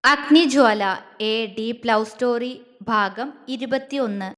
അഗ്നിജ്വാല A deep love story ഭാഗം 21.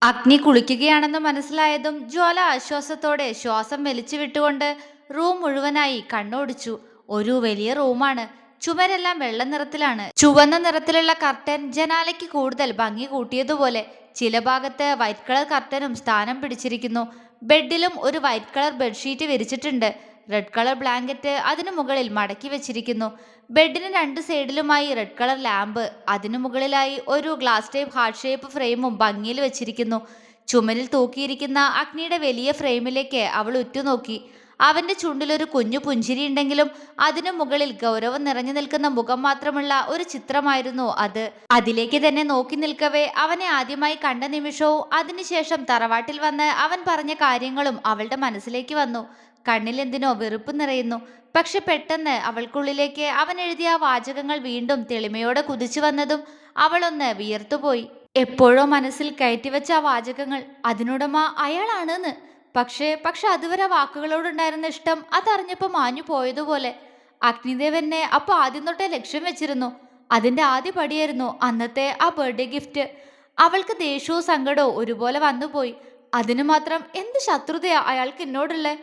അഗ്നി കുളിക്കുകയാണെന്ന് മനസ്സിലായതും ജ്വാല ആശ്വാസത്തോടെ ശ്വാസം വലിച്ചു വിട്ടുകൊണ്ട് റൂം മുഴുവനായി കണ്ണോടിച്ചു. ഒരു വലിയ റൂമാണ്. ചുമരെല്ലാം വെള്ള നിറത്തിലാണ്. ചുവന്ന നിറത്തിലുള്ള കർട്ടൻ ജനാലയ്ക്ക് കൂടുതൽ ഭംഗി കൂട്ടിയതുപോലെ. ചില ഭാഗത്ത് വൈറ്റ് കളർ കർട്ടനും സ്ഥാനം പിടിച്ചിരിക്കുന്നു. ബെഡിലും ഒരു വൈറ്റ് കളർ ബെഡ്ഷീറ്റ് വിരിച്ചിട്ടുണ്ട്. റെഡ് കളർ ബ്ലാങ്കറ്റ് അതിനു മുകളിൽ മടക്കി വെച്ചിരിക്കുന്നു. ബെഡിന് രണ്ട് സൈഡിലുമായി റെഡ് കളർ ലാമ്പ്, അതിനു മുകളിലായി ഒരു ഗ്ലാസ് ടൈപ്പ് ഹാർട്ട് ഷേപ്പ് ഫ്രെയിമും ഭംഗിയിൽ വെച്ചിരിക്കുന്നു. ചുമരിൽ തൂക്കിയിരിക്കുന്ന അഗ്നിയുടെ വലിയ ഫ്രെയിമിലേക്ക് അവൾ ഉറ്റുനോക്കി. അവന്റെ ചുണ്ടിലൊരു കുഞ്ഞു പുഞ്ചിരി ഉണ്ടെങ്കിലും അതിനു മുകളിൽ ഗൗരവം നിറഞ്ഞു നിൽക്കുന്ന മുഖം മാത്രമുള്ള ഒരു ചിത്രമായിരുന്നു അത്. അതിലേക്ക് തന്നെ നോക്കി നിൽക്കവേ അവനെ ആദ്യമായി കണ്ട നിമിഷവും അതിനുശേഷം തറവാട്ടിൽ വന്ന് അവൻ പറഞ്ഞ കാര്യങ്ങളും അവളുടെ മനസ്സിലേക്ക് വന്നു. കണ്ണിൽ എന്തിനോ വെറുപ്പ് നിറയുന്നു. പക്ഷെ പെട്ടെന്ന് അവൾക്കുള്ളിലേക്ക് അവൻ എഴുതിയ വാചകങ്ങൾ വീണ്ടും തെളിമയോടെ കുതിച്ചു വന്നതും അവളൊന്ന് വിയർത്തുപോയി. എപ്പോഴോ മനസ്സിൽ കയറ്റിവെച്ച ആ വാചകങ്ങൾ, അതിനുടമ അയാളാണെന്ന്. പക്ഷേ അതുവരെ വാക്കുകളോടുണ്ടായിരുന്ന ഇഷ്ടം അതറിഞ്ഞപ്പോൾ മാഞ്ഞു പോയതുപോലെ. അഗ്നിദേവനെ അപ്പൊ ആദ്യം തൊട്ടേ ലക്ഷ്യം വെച്ചിരുന്നു. അതിന്റെ ആദ്യ പടിയായിരുന്നു അന്നത്തെ ആ ബർത്ത്ഡേ ഗിഫ്റ്റ്. അവൾക്ക് ദേഷ്യവും സങ്കടവും ഒരുപോലെ വന്നുപോയി. അതിനു മാത്രം എന്ത് ശത്രുതയാ അയാൾക്ക് എന്നോടുള്ളേ?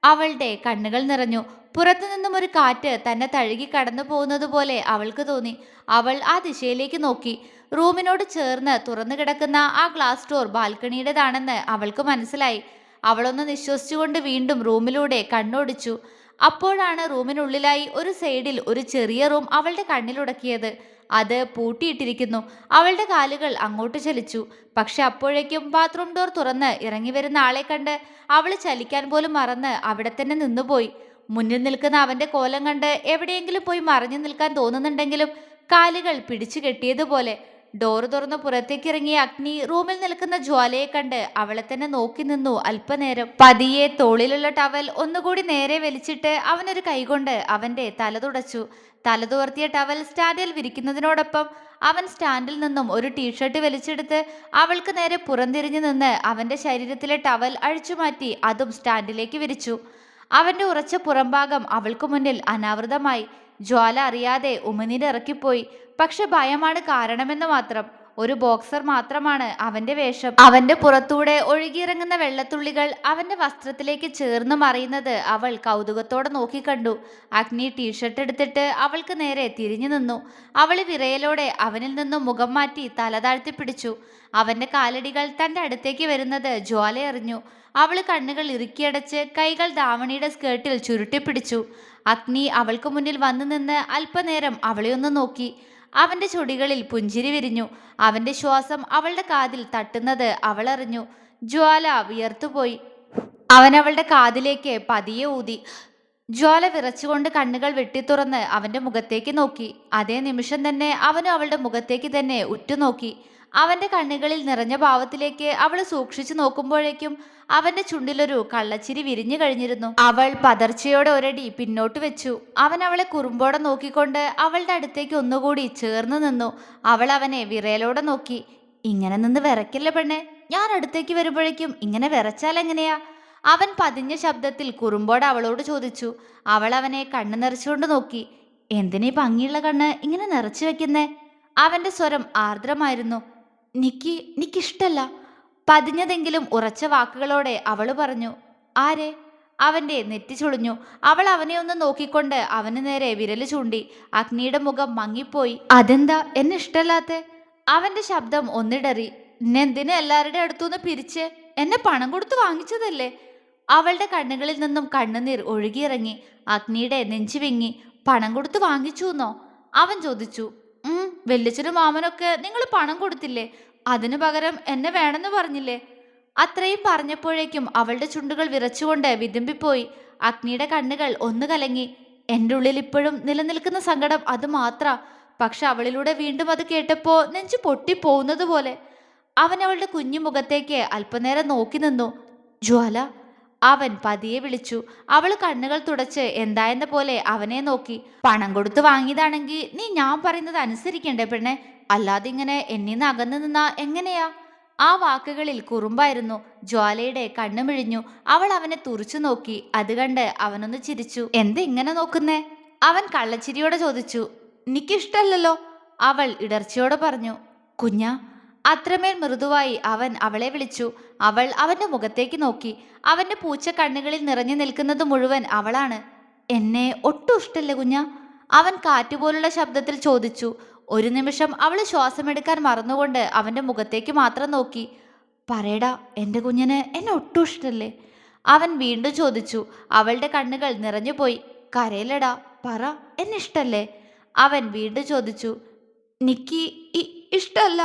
അവളുടെ കണ്ണുകൾ നിറഞ്ഞു. പുറത്തുനിന്നും ഒരു കാറ്റ് തന്നെ തഴുകി കടന്നു പോകുന്നത് പോലെ അവൾക്ക് തോന്നി. അവൾ ആ ദിശയിലേക്ക് നോക്കി. റൂമിനോട് ചേർന്ന് തുറന്നു കിടക്കുന്ന ആ ഗ്ലാസ് ഡോർ ബാൽക്കണിയുടേതാണെന്ന് അവൾക്ക് മനസ്സിലായി. അവളൊന്ന് നിശ്വസിച്ചുകൊണ്ട് വീണ്ടും റൂമിലൂടെ കണ്ണോടിച്ചു. അപ്പോഴാണ് റൂമിനുള്ളിലായി ഒരു സൈഡിൽ ഒരു ചെറിയ റൂം അവളുടെ കണ്ണിലുടക്കിയത്. അത് പൂട്ടിയിട്ടിരിക്കുന്നു. അവളുടെ കാലുകൾ അങ്ങോട്ട് ചലിച്ചു. പക്ഷെ അപ്പോഴേക്കും ബാത്റൂം ഡോർ തുറന്ന് ഇറങ്ങി വരുന്ന ആളെ കണ്ട് അവൾ ചലിക്കാൻ പോലും മറന്ന് അവിടെ തന്നെ നിന്നുപോയി. മുന്നിൽ നിൽക്കുന്ന അവന്റെ കോലം കണ്ട് എവിടെയെങ്കിലും പോയി മറഞ്ഞു നിൽക്കാൻ തോന്നുന്നുണ്ടെങ്കിലും കാലുകൾ പിടിച്ചു കെട്ടിയതുപോലെ. ഡോറ് തുറന്ന് പുറത്തേക്കിറങ്ങിയ അഗ്നി റൂമിൽ നിൽക്കുന്ന ജ്വാലയെ കണ്ട് അവളെ തന്നെ നോക്കി നിന്നു അല്പനേരം. പതിയെ തോളിലുള്ള ടവൽ ഒന്നുകൂടി നേരെ വലിച്ചിട്ട് അവനൊരു കൈകൊണ്ട് അവന്റെ തല തുടച്ചു. തല തുവർത്തിയ ടവൽ സ്റ്റാൻഡിൽ വിരിക്കുന്നതിനോടൊപ്പം അവൻ സ്റ്റാൻഡിൽ നിന്നും ഒരു ടീഷർട്ട് വലിച്ചെടുത്ത് അവൾക്ക് നേരെ പുറംതിരിഞ്ഞു നിന്ന് അവന്റെ ശരീരത്തിലെ ടവൽ അഴിച്ചുമാറ്റി അതും സ്റ്റാൻഡിലേക്ക് വിരിച്ചു. അവന്റെ ഉറച്ച പുറംഭാഗം അവൾക്ക് മുന്നിൽ അനാവൃതമായി. ജ്വാല അറിയാതെ ഉമിനീരിറക്കിപ്പോയി. പക്ഷെ ഭയമാണ് കാരണമെന്ന് മാത്രം. ഒരു ബോക്സർ മാത്രമാണ് അവന്റെ വേഷം. അവന്റെ പുറത്തൂടെ ഒഴുകിയിറങ്ങുന്ന വെള്ളത്തുള്ളികൾ അവന്റെ വസ്ത്രത്തിലേക്ക് ചേർന്ന് മറിയുന്നത് അവൾ കൗതുകത്തോടെ നോക്കിക്കണ്ടു. അഗ്നി ടീഷർട്ട് എടുത്തിട്ട് അവൾക്ക് നേരെ തിരിഞ്ഞു നിന്നു. അവൾ വിറയലോടെ അവനിൽ നിന്നും മുഖം മാറ്റി തല താഴ്ത്തി പിടിച്ചു. അവന്റെ കാലടികൾ തന്റെ അടുത്തേക്ക് വരുന്നത് ജ്വാല അറിഞ്ഞു. അവൾ കണ്ണുകൾ ഇറുക്കിയടച്ച് കൈകൾ ധാവണിയുടെ സ്കേർട്ടിൽ ചുരുട്ടിപ്പിടിച്ചു. അഗ്നി അവൾക്ക് മുന്നിൽ വന്നു നിന്ന് അല്പനേരം അവളെ ഒന്ന് നോക്കി. അവന്റെ ചുടികളിൽ പുഞ്ചിരി വിരിഞ്ഞു. അവന്റെ ശ്വാസം അവളുടെ കാതിൽ തട്ടുന്നത് അവൾ അറിഞ്ഞു. ജ്വാല വിയർത്തുപോയി. അവൻ അവളുടെ കാതിലേക്ക് പതിയെ ഊതി. ജ്വാല വിറച്ചുകൊണ്ട് കണ്ണുകൾ വെട്ടിത്തുറന്ന് അവന്റെ മുഖത്തേക്ക് നോക്കി. അതേ നിമിഷം തന്നെ അവനും അവളുടെ മുഖത്തേക്ക് തന്നെ ഉറ്റുനോക്കി. അവന്റെ കണ്ണുകളിൽ നിറഞ്ഞ ഭാവത്തിലേക്ക് അവൾ സൂക്ഷിച്ചു നോക്കുമ്പോഴേക്കും അവന്റെ ചുണ്ടിലൊരു കള്ളച്ചിരി വിരിഞ്ഞു കഴിഞ്ഞിരുന്നു. അവൾ പതർച്ചയോടെ ഒരടി പിന്നോട്ട് വെച്ചു. അവൻ അവളെ കുറുമ്പോടെ നോക്കിക്കൊണ്ട് അവളുടെ അടുത്തേക്ക് ഒന്നുകൂടി ചേർന്ന് നിന്നു. അവൾ അവനെ വിറയലോടെ നോക്കി. ഇങ്ങനെ നിന്ന് വിറയ്ക്കില്ല പെണ്ണെ, ഞാൻ അടുത്തേക്ക് വരുമ്പോഴേക്കും ഇങ്ങനെ വിറച്ചാൽ എങ്ങനെയാ? അവൻ പതിഞ്ഞ ശബ്ദത്തിൽ കുറുമ്പോടെ അവളോട് ചോദിച്ചു. അവൾ അവനെ കണ്ണു നിറച്ചുകൊണ്ട് നോക്കി. എന്തിനീ ഭംഗിയുള്ള കണ്ണ് ഇങ്ങനെ നിറച്ചു വെക്കുന്നേ? അവന്റെ സ്വരം ആർദ്രമായിരുന്നു. നിക്കിഷ്ടല്ല. പതിഞ്ഞതെങ്കിലും ഉറച്ച വാക്കുകളോടെ അവൾ പറഞ്ഞു. ആരെ? അവന്റെ നെറ്റി ചുളിഞ്ഞു. അവൾ അവനെ ഒന്ന് നോക്കിക്കൊണ്ട് അവന് നേരെ വിരല് ചൂണ്ടി. അഗ്നിയുടെ മുഖം മങ്ങിപ്പോയി. അതെന്താ എന്നെ ഇഷ്ടല്ലാത്തെ? അവന്റെ ശബ്ദം ഒന്നിടറി. എന്നെന്തിനു എല്ലാവരുടെ അടുത്തുനിന്ന് പിരിച്ച്? എന്നെ പണം കൊടുത്ത് വാങ്ങിച്ചതല്ലേ? അവളുടെ കണ്ണുകളിൽ നിന്നും കണ്ണുനീർ ഒഴുകിയിറങ്ങി. അഗ്നിയുടെ നെഞ്ചു വിങ്ങി. പണം കൊടുത്ത് വാങ്ങിച്ചു എന്നോ? അവൻ ചോദിച്ചു. വല്യച്ഛനും മാമനൊക്കെ നിങ്ങൾ പണം കൊടുത്തില്ലേ? അതിനു പകരം എന്നെ വേണമെന്ന് പറഞ്ഞില്ലേ? അത്രയും പറഞ്ഞപ്പോഴേക്കും അവളുടെ ചുണ്ടുകൾ വിറച്ചുകൊണ്ട് വിതുമ്പിപ്പോയി. അഗ്നിയുടെ കണ്ണുകൾ ഒന്ന് കലങ്ങി. എൻ്റെ ഉള്ളിൽ ഇപ്പോഴും നിലനിൽക്കുന്ന സങ്കടം അത് മാത്ര. പക്ഷെ അവളിലൂടെ വീണ്ടും അത് കേട്ടപ്പോ നെഞ്ചു പൊട്ടിപ്പോകുന്നത് പോലെ. അവൻ അവളുടെ കുഞ്ഞു മുഖത്തേക്ക് അല്പനേരം നോക്കി നിന്നു. ജ്വാല, അവൻ പതിയെ വിളിച്ചു. അവൾ കണ്ണുകൾ തുടച്ച് എന്തായെന്ന പോലെ അവനെ നോക്കി. പണം കൊടുത്ത് വാങ്ങിയതാണെങ്കിൽ നീ ഞാൻ പറയുന്നത് അനുസരിക്കണ്ടേ പെണ്ണെ? അല്ലാതെ ഇങ്ങനെ എന്നീന്ന് അകന്നു നിന്നാ എങ്ങനെയാ? ആ വാക്കുകളിൽ കുറുമ്പായിരുന്നു. ജ്വാലയുടെ കണ്ണുമിഴിഞ്ഞു. അവൾ അവനെ തുറിച്ചു നോക്കി. അത് കണ്ട് അവനൊന്ന് ചിരിച്ചു. എന്താ ഇങ്ങനെ നോക്കുന്നേ? അവൻ കള്ളച്ചിരിയോടെ ചോദിച്ചു. എനിക്കിഷ്ടല്ലല്ലോ. അവൾ ഇടർച്ചയോടെ പറഞ്ഞു. കുഞ്ഞ. അത്രമേൽ മൃദുവായി അവൻ അവളെ വിളിച്ചു. അവൾ അവന്റെ മുഖത്തേക്ക് നോക്കി. അവന്റെ പൂച്ച കണ്ണുകളിൽ നിറഞ്ഞു നിൽക്കുന്നത് മുഴുവൻ അവളാണ്. എന്നെ ഒട്ടും ഇഷ്ടല്ലേ കുഞ്ഞ? അവൻ കാറ്റുപോലുള്ള ശബ്ദത്തിൽ ചോദിച്ചു. ഒരു നിമിഷം അവൾ ശ്വാസമെടുക്കാൻ മറന്നുകൊണ്ട് അവന്റെ മുഖത്തേക്ക് മാത്രം നോക്കി. പറയടാ, എൻ്റെ കുഞ്ഞിന് എന്നെ ഒട്ടും ഇഷ്ടല്ലേ? അവൻ വീണ്ടും ചോദിച്ചു. അവളുടെ കണ്ണുകൾ നിറഞ്ഞുപോയി. കരയിലടാ, പറ, എന്നെ ഇഷ്ടല്ലേ? അവൻ വീണ്ടും ചോദിച്ചു. നിക്ക് ഇഷ്ടല്ല,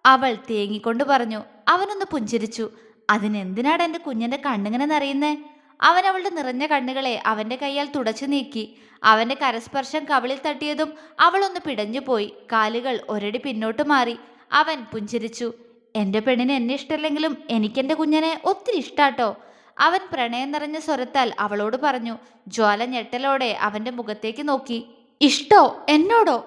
അവൾ തേങ്ങിക്കൊണ്ട് പറഞ്ഞു. അവനൊന്ന് പുഞ്ചിരിച്ചു. അതിനെന്തിനാണ് എൻ്റെ കുഞ്ഞിന്റെ കണ്ണിങ്ങനെ നിറയുന്നേ? അവൻ അവളുടെ നിറഞ്ഞ കണ്ണുകളെ അവന്റെ കൈയാൽ തുടച്ചു നീക്കി. അവന്റെ കരസ്പർശം കവിളിൽ തട്ടിയതും അവളൊന്ന് പിടഞ്ഞുപോയി. കാലുകൾ ഒരടി പിന്നോട്ട് മാറി. അവൻ പുഞ്ചിരിച്ചു. എൻ്റെ പെണ്ണിന് എന്നെ ഇഷ്ടമല്ലെങ്കിലും എനിക്കെൻ്റെ കുഞ്ഞിനെ ഒത്തിരി ഇഷ്ടാട്ടോ, അവൻ പ്രണയം നിറഞ്ഞ സ്വരത്താൽ അവളോട് പറഞ്ഞു. ജ്വാല ഞെട്ടലോടെ അവന്റെ മുഖത്തേക്ക് നോക്കി. ഇഷ്ടോ? എന്നോടോ?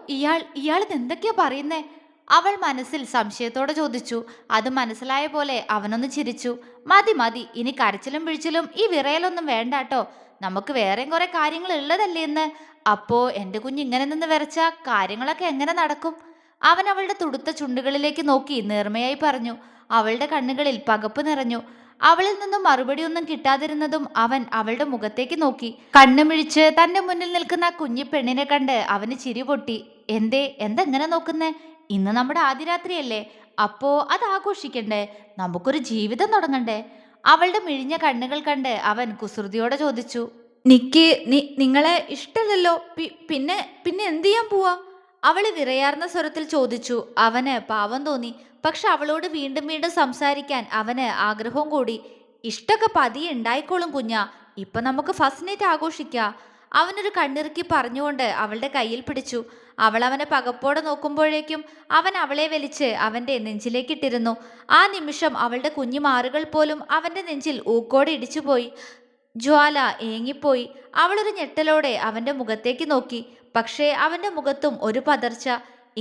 ഇയാൾ എന്തൊക്കെയാ പറയുന്നേ? അവൾ മനസ്സിൽ സംശയത്തോടെ ചോദിച്ചു. അത് മനസ്സിലായ പോലെ അവനൊന്ന് ചിരിച്ചു. മതി മതി, ഇനി കരച്ചിലും പിഴിച്ചിലും ഈ വിറയലൊന്നും വേണ്ടാട്ടോ. നമുക്ക് വേറെയും കുറെ കാര്യങ്ങൾ ഉള്ളതല്ലേ ഇന്ന്. അപ്പോ എൻ്റെ കുഞ്ഞ് ഇങ്ങനെ നിന്ന് വിറച്ച കാര്യങ്ങളൊക്കെ എങ്ങനെ നടക്കും? അവൻ അവളുടെ തുടുത്ത ചുണ്ടുകളിലേക്ക് നോക്കി നേർമയായി പറഞ്ഞു. അവളുടെ കണ്ണുകളിൽ പകപ്പ് നിറഞ്ഞു. അവളിൽ നിന്നും മറുപടിയൊന്നും കിട്ടാതിരുന്നതും അവൻ അവളുടെ മുഖത്തേക്ക് നോക്കി. കണ്ണുമിഴിച്ച് തന്റെ മുന്നിൽ നിൽക്കുന്ന കുഞ്ഞി പെണ്ണിനെ കണ്ട് അവന് ചിരി പൊട്ടി. എന്തെങ്ങനെ നോക്കുന്നേ? ഇന്ന് നമ്മുടെ ആദ്യ രാത്രിയല്ലേ? അപ്പോ അത് ആഘോഷിക്കണ്ടേ? നമുക്കൊരു ജീവിതം തുടങ്ങണ്ടേ? അവളുടെ മിഴിഞ്ഞ കണ്ണുകൾ കണ്ട് അവൻ കുസൃതിയോടെ ചോദിച്ചു. നിങ്ങളെ ഇഷ്ടമല്ലല്ലോ, പിന്നെ പിന്നെ എന്ത് ചെയ്യാൻ പോവാ? അവള് വിറയാർന്ന സ്വരത്തിൽ ചോദിച്ചു. അവന് പാവം തോന്നി. പക്ഷെ അവളോട് വീണ്ടും വീണ്ടും സംസാരിക്കാൻ അവന് ആഗ്രഹവും കൂടി. ഇഷ്ടൊക്കെ പതിയെ ഉണ്ടായിക്കോളും കുഞ്ഞാ. ഇപ്പൊ നമുക്ക് ഫസ്റ്റ് നൈറ്റ് ആഘോഷിക്കാം. അവനൊരു കണ്ണിറുക്കി പറഞ്ഞുകൊണ്ട് അവളുടെ കയ്യിൽ പിടിച്ചു. അവൾ അവനെ പകപ്പോടെ നോക്കുമ്പോഴേക്കും അവൻ അവളെ വലിച്ച് അവന്റെ നെഞ്ചിലേക്കിട്ടിരുന്നു. ആ നിമിഷം അവളുടെ കുഞ്ഞു മാറുകൾ പോലും അവന്റെ നെഞ്ചിൽ ഊക്കോടെ ഇടിച്ചുപോയി. ജ്വാല ഏങ്ങിപ്പോയി. അവളൊരു ഞെട്ടലോടെ അവന്റെ മുഖത്തേക്ക് നോക്കി. പക്ഷേ അവന്റെ മുഖത്തും ഒരു പതർച്ച.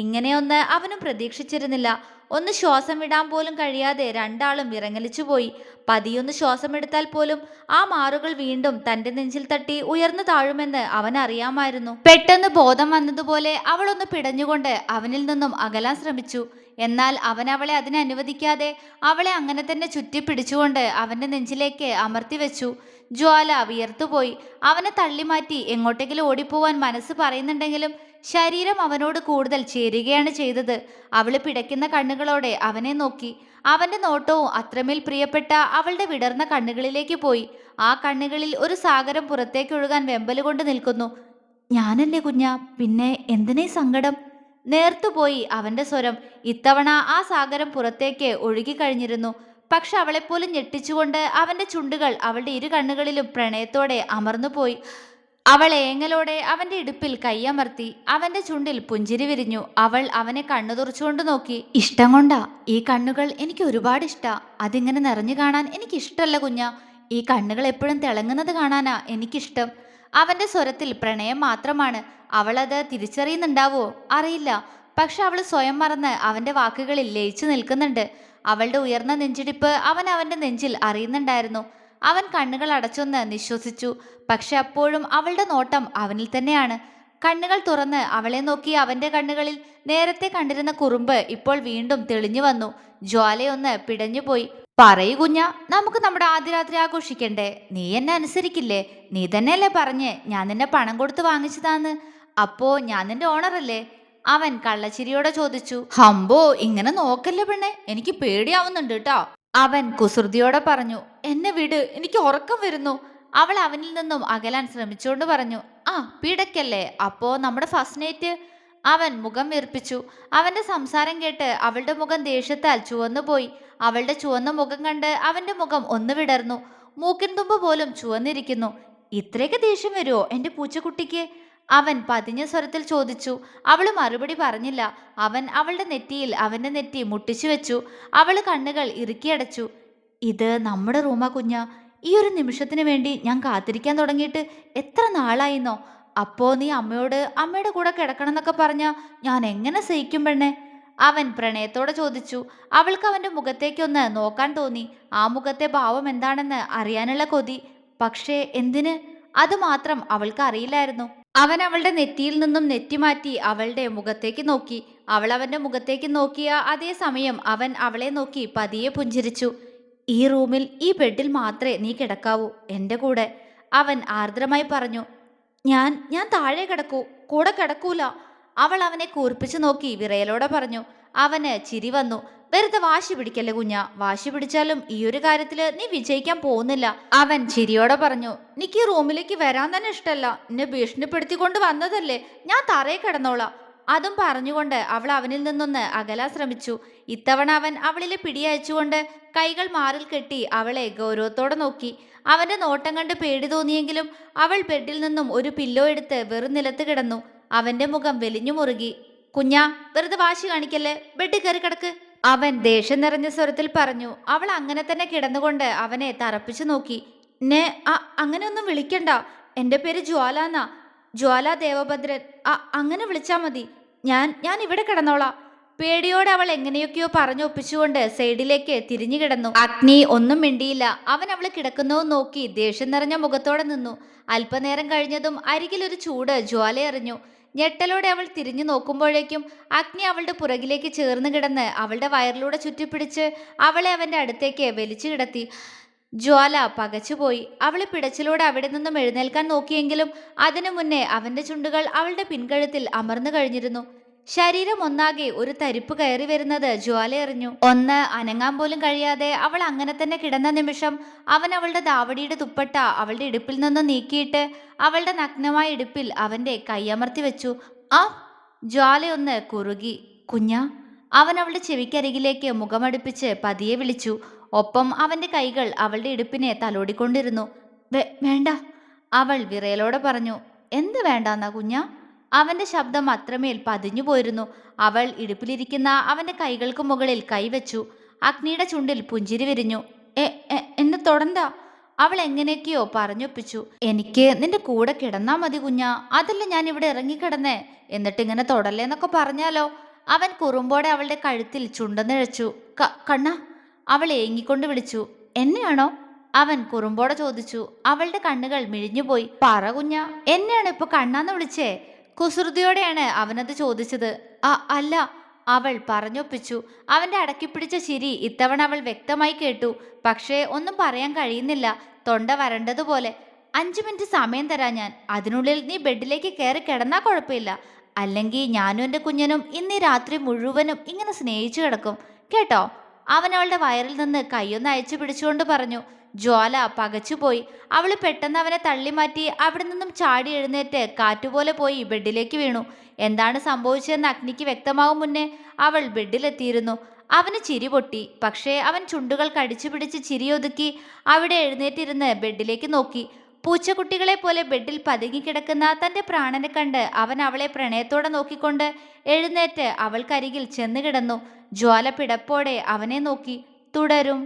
ഇങ്ങനെയൊന്ന് അവനും പ്രതീക്ഷിച്ചിരുന്നില്ല. ഒന്ന് ശ്വാസം വിടാൻ പോലും കഴിയാതെ രണ്ടാളും വിറങ്ങലിച്ചുപോയി. പതിയൊന്ന് ശ്വാസമെടുത്താൽ പോലും ആ മാറുകൾ വീണ്ടും തന്റെ നെഞ്ചിൽ തട്ടി ഉയർന്നു താഴുമെന്ന് അവൻ അറിയാമായിരുന്നു. പെട്ടെന്ന് ബോധം വന്നതുപോലെ അവളൊന്ന് പിടഞ്ഞുകൊണ്ട് അവനിൽ നിന്നും അകലാൻ ശ്രമിച്ചു. എന്നാൽ അവൻ അവളെ അതിനെ അനുവദിക്കാതെ അവളെ അങ്ങനെ തന്നെ ചുറ്റിപ്പിടിച്ചുകൊണ്ട് അവന്റെ നെഞ്ചിലേക്ക് അമർത്തി വെച്ചു. ജ്വാല വിയർത്തുപോയി. അവനെ തള്ളിമാറ്റി എങ്ങോട്ടെങ്കിലും ഓടിപ്പോവാൻ മനസ്സ് പറയുന്നുണ്ടെങ്കിലും ശരീരം അവനോട് കൂടുതൽ ചേരുകയാണ് ചെയ്തത്. അവള് പിടയ്ക്കുന്ന കണ്ണുകളോടെ അവനെ നോക്കി. അവന്റെ നോട്ടവും അത്രമേൽ പ്രിയപ്പെട്ട അവളുടെ വിടർന്ന കണ്ണുകളിലേക്ക് പോയി. ആ കണ്ണുകളിൽ ഒരു സാഗരം പുറത്തേക്കൊഴുകാൻ വെമ്പലുകൊണ്ട് നിൽക്കുന്നു. ഞാനല്ലേ കുഞ്ഞാ, പിന്നെ എന്തിനേ സങ്കടം? നേർത്തുപോയി അവന്റെ സ്വരം. ഇത്തവണ ആ സാഗരം പുറത്തേക്ക് ഒഴുകിക്കഴിഞ്ഞിരുന്നു. പക്ഷെ അവളെപ്പോലും ഞെട്ടിച്ചുകൊണ്ട് അവന്റെ ചുണ്ടുകൾ അവളുടെ ഇരു കണ്ണുകളിലും പ്രണയത്തോടെ അമർന്നുപോയി. അവൾ ഏങ്ങലോടെ അവന്റെ ഇടുപ്പിൽ കൈയമർത്തി. അവന്റെ ചുണ്ടിൽ പുഞ്ചിരി വിരിഞ്ഞു. അവൾ അവനെ കണ്ണു തുറച്ചുകൊണ്ട് നോക്കി. ഇഷ്ടം കൊണ്ടാ. ഈ കണ്ണുകൾ എനിക്ക് ഒരുപാട് ഇഷ്ടാ. അതിങ്ങനെ നിറഞ്ഞു കാണാൻ എനിക്കിഷ്ടല്ല കുഞ്ഞാ. ഈ കണ്ണുകൾ എപ്പോഴും തിളങ്ങുന്നത് കാണാനാ എനിക്കിഷ്ടം. അവന്റെ സ്വരത്തിൽ പ്രണയം മാത്രമാണ്. അവളത് തിരിച്ചറിയുന്നുണ്ടാവോ? അറിയില്ല. പക്ഷെ അവൾ സ്വയം മറന്ന് അവന്റെ വാക്കുകളിൽ ലയിച്ചു നിൽക്കുന്നുണ്ട്. അവളുടെ ഉയർന്ന നെഞ്ചിടിപ്പ് അവൻ അവന്റെ നെഞ്ചിൽ അറിയുന്നുണ്ടായിരുന്നു. അവൻ കണ്ണുകൾ അടച്ചൊന്ന് നിശ്വസിച്ചു. പക്ഷെ അപ്പോഴും അവളുടെ നോട്ടം അവനിൽ തന്നെയാണ്. കണ്ണുകൾ തുറന്ന് അവളെ നോക്കി അവന്റെ കണ്ണുകളിൽ നേരത്തെ കണ്ടിരുന്ന കുറുമ്പ് ഇപ്പോൾ വീണ്ടും തെളിഞ്ഞു വന്നു. ജ്വാലയൊന്ന് പിടഞ്ഞുപോയി. പറയൂ കുഞ്ഞ, നമുക്ക് നമ്മുടെ ആദ്യ രാത്രി ആഘോഷിക്കണ്ടേ? നീ എന്നെ അനുസരിക്കില്ലേ? നീ തന്നെയല്ലേ പറഞ്ഞ് ഞാൻ നിന്നെ പണം കൊടുത്ത് വാങ്ങിച്ചതാന്ന്. അപ്പോ ഞാൻ നിന്റെ ഓണറല്ലേ? അവൻ കള്ളച്ചിരിയോടെ ചോദിച്ചു. ഹമ്പോ, ഇങ്ങനെ നോക്കല്ലേ പെണ്ണെ, എനിക്ക് പേടിയാവുന്നുണ്ട് കേട്ടോ, അവൻ കുസൃതിയോടെ പറഞ്ഞു. എന്നെ വിട്, എനിക്ക് ഉറക്കം വരുന്നു. അവൾ അവനിൽ നിന്നും അകലാൻ ശ്രമിച്ചുകൊണ്ട് പറഞ്ഞു. ആ പിടക്കല്ലേ, അപ്പോ നമ്മുടെ ഫസ്റ്റ് നൈറ്റ്? അവൻ മുഖം വീർപ്പിച്ചു. അവന്റെ സംസാരം കേട്ട് അവളുടെ മുഖം ദേഷ്യത്താൽ ചുവന്നുപോയി. അവളുടെ ചുവന്ന മുഖം കണ്ട് അവന്റെ മുഖം ഒന്ന് വിടർന്നു. മൂക്കിൻ തുമ്പ് പോലും ചുവന്നിരിക്കുന്നു. ഇത്രയൊക്കെ ദേഷ്യം വരുമോ എൻ്റെ പൂച്ചക്കുട്ടിക്ക്? അവൻ പതിഞ്ഞ സ്വരത്തിൽ ചോദിച്ചു. അവൾ മറുപടി പറഞ്ഞില്ല. അവൻ അവളുടെ നെറ്റിയിൽ അവന്റെ നെറ്റി മുട്ടിച്ചു വെച്ചു. അവൾ കണ്ണുകൾ ഇറുക്കിയടച്ചു. ഇത് നമ്മുടെ റൂമാ കുഞ്ഞ. ഈ ഒരു നിമിഷത്തിന് വേണ്ടി ഞാൻ കാത്തിരിക്കാൻ തുടങ്ങിയിട്ട് എത്ര നാളായിന്നോ. അപ്പോ നീ അമ്മയുടെ കൂടെ കിടക്കണം എന്നൊക്കെ പറഞ്ഞാ ഞാൻ എങ്ങനെ സഹിക്കും പെണ്ണെ? അവൻ പ്രണയത്തോടെ ചോദിച്ചു. അവൾക്ക് അവന്റെ മുഖത്തേക്കൊന്ന് നോക്കാൻ തോന്നി. ആ മുഖത്തെ ഭാവം എന്താണെന്ന് അറിയാനുള്ള കൊതി. പക്ഷേ എന്തിന്? അത് മാത്രം അവൾക്ക് അറിയില്ലായിരുന്നു. അവൻ അവളുടെ നെറ്റിയിൽ നിന്നും നെറ്റി മാറ്റി അവളുടെ മുഖത്തേക്ക് നോക്കി. അവൾ അവന്റെ മുഖത്തേക്ക് നോക്കിയ അതേ സമയം അവൻ അവളെ നോക്കി പതിയെ പുഞ്ചിരിച്ചു. ഈ റൂമിൽ ഈ ബെഡിൽ മാത്രമേ നീ കിടക്കാവൂ, എന്റെ കൂടെ, അവൻ ആർദ്രമായി പറഞ്ഞു. ഞാൻ ഞാൻ താഴെ കിടക്കൂ, കൂടെ കിടക്കൂല. അവൾ അവനെ കൂർപ്പിച്ചു നോക്കി വിറയലോടെ പറഞ്ഞു. അവന് ചിരി വന്നു. വെറുതെ വാശി പിടിക്കല്ലേ കുഞ്ഞ, വാശി പിടിച്ചാലും ഈ ഒരു കാര്യത്തില് നീ വിജയിക്കാൻ പോകുന്നില്ല. അവൻ ചിരിയോടെ പറഞ്ഞു. എനിക്ക് ഈ റൂമിലേക്ക് വരാൻ തന്നെ ഇഷ്ടല്ല, എന്നെ ഭീഷണിപ്പെടുത്തിക്കൊണ്ട് വന്നതല്ലേ, ഞാൻ തറയെ കിടന്നോളാം. അതും പറഞ്ഞുകൊണ്ട് അവൾ അവനിൽ നിന്നൊന്ന് അകലാൻ ശ്രമിച്ചു. ഇത്തവണ അവൻ അവളിലെ പിടിയയച്ചുകൊണ്ട് കൈകൾ മാറിൽ കെട്ടി അവളെ ഗൗരവത്തോടെ നോക്കി. അവന്റെ നോട്ടം കണ്ട് പേടി തോന്നിയെങ്കിലും അവൾ ബെഡിൽ നിന്നും ഒരു പില്ലോ എടുത്ത് വെറും നിലത്ത് കിടന്നു. അവന്റെ മുഖം വെലിഞ്ഞു മുറുകി. കുഞ്ഞാ, വെറുതെ വാശി കാണിക്കല്ലേ, ബെഡിൽ കയറി കിടക്ക്, അവൻ ദേഷ്യം നിറഞ്ഞ സ്വരത്തിൽ പറഞ്ഞു. അവൾ അങ്ങനെ തന്നെ കിടന്നുകൊണ്ട് അവനെ തറപ്പിച്ചു നോക്കി. നെ അങ്ങനെയൊന്നും വിളിക്കണ്ട, എന്റെ പേര് ജ്വാല എന്നാ, ജ്വാല ദേവഭദ്രൻ, അങ്ങനെ വിളിച്ചാ മതി. ഞാൻ ഇവിടെ കിടന്നോളാം. പേടിയോടെ അവൾ എങ്ങനെയൊക്കെയോ പറഞ്ഞൊപ്പിച്ചുകൊണ്ട് സൈഡിലേക്ക് തിരിഞ്ഞു കിടന്നു. അഗ്നി ഒന്നും മിണ്ടിയില്ല. അവൻ അവൾ കിടക്കുന്നോ നോക്കി ദേഷ്യം നിറഞ്ഞ മുഖത്തോടെ നിന്നു. അല്പനേരം കഴിഞ്ഞതും അരികിൽ ഒരു ചൂട് ജ്വാല എറിഞ്ഞു. ഞെട്ടലോടെ അവൾ തിരിഞ്ഞു നോക്കുമ്പോഴേക്കും അഗ്നി അവളുടെ പുറകിലേക്ക് ചേർന്ന് കിടന്ന് അവളുടെ വയറിലൂടെ ചുറ്റിപ്പിടിച്ച് അവളെ അവന്റെ അടുത്തേക്ക് വലിച്ചു കിടത്തി. ജ്വാല പകച്ചുപോയി. അവള് പിടച്ചിലൂടെ അവിടെ നിന്നും എഴുന്നേൽക്കാൻ നോക്കിയെങ്കിലും അതിനു മുന്നേ അവന്റെ ചുണ്ടുകൾ അവളുടെ പിൻകഴുത്തിൽ അമർന്നു കഴിഞ്ഞിരുന്നു. ശരീരം ഒന്നാകെ ഒരു തരിപ്പ് കയറി വരുന്നത് ജ്വാല എറിഞ്ഞു. ഒന്ന് അനങ്ങാൻ പോലും കഴിയാതെ അവൾ അങ്ങനെ തന്നെ കിടന്ന നിമിഷം അവൻ അവളുടെ ദാവടിയുടെ ദുപ്പട്ട അവളുടെ ഇടുപ്പിൽ നിന്ന് നീക്കിയിട്ട് അവളുടെ നഗ്നമായ ഇടുപ്പിൽ അവന്റെ കൈയമർത്തി വെച്ചു. ആ, ജ്വാലയൊന്ന് കുറുകി. കുഞ്ഞാ, അവൻ അവളുടെ ചെവിക്കരികിലേക്ക് മുഖമടുപ്പിച്ച് പതിയെ വിളിച്ചു. ഒപ്പം അവന്റെ കൈകൾ അവളുടെ ഇടുപ്പിനെ തലോടിക്കൊണ്ടിരുന്നു. വേണ്ട, അവൾ വിറയലോടെ പറഞ്ഞു. എന്ത് വേണ്ടാന്നാ കുഞ്ഞാ? അവന്റെ ശബ്ദം അത്രമേൽ പതിഞ്ഞു പോയിരുന്നു. അവൾ ഇടുപ്പിലിരിക്കുന്ന അവന്റെ കൈകൾക്ക് മുകളിൽ കൈവച്ചു. അഗ്നിയുടെ ചുണ്ടിൽ പുഞ്ചിരി വിരിഞ്ഞു. എന്നെ തൊടണ്ട, അവൾ എങ്ങനെയൊക്കെയോ പറഞ്ഞൊപ്പിച്ചു. എനിക്ക് നിന്റെ കൂടെ കിടന്നാ മതി കുഞ്ഞാ, അതല്ല ഞാൻ ഇവിടെ ഇറങ്ങിക്കിടന്നേ, എന്നിട്ട് ഇങ്ങനെ തൊടല്ലേന്നൊക്കെ പറഞ്ഞാലോ? അവൻ കുറുമ്പോടെ അവളുടെ കഴുത്തിൽ ചുണ്ടെന്നിഴച്ചു. കണ്ണ, അവൾ ഏങ്ങിക്കൊണ്ട് വിളിച്ചു. എന്നെയാണോ? അവൻ കുറുമ്പോടെ ചോദിച്ചു. അവളുടെ കണ്ണുകൾ മിഴിഞ്ഞുപോയി. പറ കുഞ്ഞ, എന്നെയാണ് ഇപ്പൊ കണ്ണാന്ന് വിളിച്ചേ? കുസൃതിയോടെയാണ് അവനത് ചോദിച്ചത്. അല്ല, അവൾ പറഞ്ഞൊപ്പിച്ചു. അവന്റെ അടക്കിപ്പിടിച്ച ചിരി ഇത്തവണ അവൾ വ്യക്തമായി കേട്ടു. പക്ഷേ ഒന്നും പറയാൻ കഴിയുന്നില്ല, തൊണ്ട വരണ്ടതുപോലെ. 5 മിനിറ്റ് സമയം തരാം ഞാൻ, അതിനുള്ളിൽ നീ ബെഡിലേക്ക് കയറി കിടന്നാ കുഴപ്പമില്ല. അല്ലെങ്കിൽ ഞാനും എൻ്റെ കുഞ്ഞനും ഇന്ന് രാത്രി മുഴുവനും ഇങ്ങനെ സ്നേഹിച്ചു കിടക്കും, കേട്ടോ? അവൻ അവളുടെ വയറിൽ നിന്ന് കൈയൊന്ന് അയച്ചു പിടിച്ചുകൊണ്ട് പറഞ്ഞു. ജ്വാല പകച്ചുപോയി. അവള് പെട്ടെന്ന് അവനെ തള്ളിമാറ്റി അവിടെ നിന്നും ചാടി എഴുന്നേറ്റ് കാറ്റുപോലെ പോയി ബെഡിലേക്ക് വീണു. എന്താണ് സംഭവിച്ചതെന്ന് അഗ്നിക്ക് വ്യക്തമാവും മുന്നേ അവൾ ബെഡിലെത്തിയിരുന്നു. അവന് ചിരി പൊട്ടി. പക്ഷേ അവൻ ചുണ്ടുകൾ കടിച്ചു പിടിച്ച് ചിരിയൊതുക്കി അവിടെ എഴുന്നേറ്റിരുന്ന് ബെഡിലേക്ക് നോക്കി. പൂച്ചക്കുട്ടികളെ പോലെ ബെഡിൽ പതുങ്ങിക്കിടക്കുന്ന തന്റെ പ്രാണനെ കണ്ട് അവൻ അവളെ പ്രണയത്തോടെ നോക്കിക്കൊണ്ട് എഴുന്നേറ്റ് അവൾക്കരികിൽ ചെന്ന് കിടന്നു. ജ്വാല പിടപ്പോടെ അവനെ നോക്കി. തുടരും.